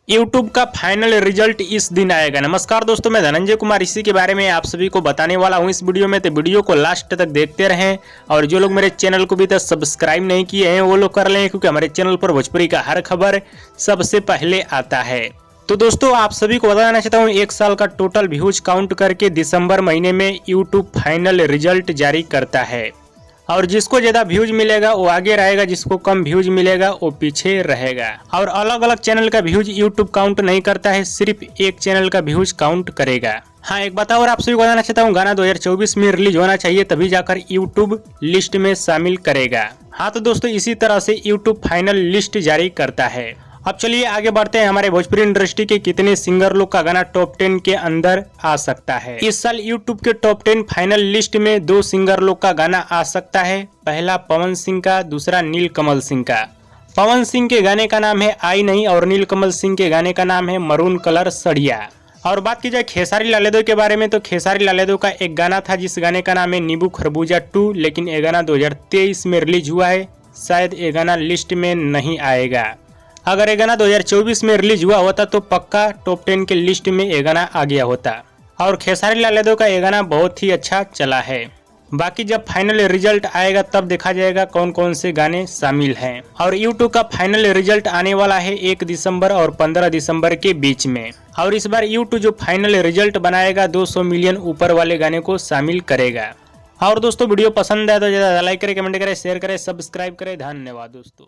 YouTube का final result इस दिन आएगा। नमस्कार दोस्तों, मैं धनंजय कुमार इसी के बारे में आप सभी को बताने वाला हूं इस वीडियो में। तो वीडियो को लास्ट तक देखते रहें और जो लोग मेरे चैनल को भी तक सब्सक्राइब नहीं किए हैं वो लोग कर लें, क्योंकि हमारे चैनल पर भोजपुरी का हर खबर सबसे पहले आता है। तो दोस्तों आप सभी को बताना चाहता हूँ, एक साल का टोटल व्यूज काउंट करके दिसंबर महीने में यूट्यूब फाइनल रिजल्ट जारी करता है और जिसको ज्यादा व्यूज मिलेगा वो आगे रहेगा, जिसको कम व्यूज मिलेगा वो पीछे रहेगा। और अलग अलग चैनल का व्यूज यूट्यूब काउंट नहीं करता है, सिर्फ एक चैनल का व्यूज काउंट करेगा। हाँ, एक बात और आप सभी को बताना चाहता हूँ, गाना 2024 में रिलीज होना चाहिए, तभी जाकर यूट्यूब लिस्ट में शामिल करेगा। हाँ तो दोस्तों, इसी तरह से यूट्यूब फाइनल लिस्ट जारी करता है। अब चलिए आगे बढ़ते हैं। हमारे भोजपुरी इंडस्ट्री के कितने सिंगर लोग का गाना टॉप 10 के अंदर आ सकता है। इस साल यूट्यूब के टॉप 10 फाइनल लिस्ट में 2 सिंगर लोग का गाना आ सकता है। पहला पवन सिंह का, दूसरा नीलकमल सिंह का। पवन सिंह के गाने का नाम है आई नहीं और नीलकमल सिंह के गाने का नाम है मरून कलर सड़िया। और बात की जाए खेसारी लाल यादव के बारे में, तो खेसारी लाल यादव का एक गाना था जिस गाने का नाम है नींबू खरबूजा 2, लेकिन ये गाना 2023 में रिलीज हुआ है। शायद ये गाना लिस्ट में नहीं आएगा। अगर ये गाना 2024 में रिलीज हुआ होता तो पक्का टॉप 10 के लिस्ट में ये गाना आ गया होता। और खेसारी लाल यादव का ये गाना बहुत ही अच्छा चला है। बाकी जब फाइनल रिजल्ट आएगा तब देखा जाएगा कौन कौन से गाने शामिल हैं। और यूट्यूब का फाइनल रिजल्ट आने वाला है 1 दिसंबर और 15 दिसंबर के बीच में। और इस बार यूट्यूब जो फाइनल रिजल्ट बनाएगा 200 मिलियन ऊपर वाले गाने को शामिल करेगा। और दोस्तों वीडियो पसंद आए तो ज़्यादा लाइक करें, कमेंट करें, शेयर करें, सब्सक्राइब करें। धन्यवाद दोस्तों।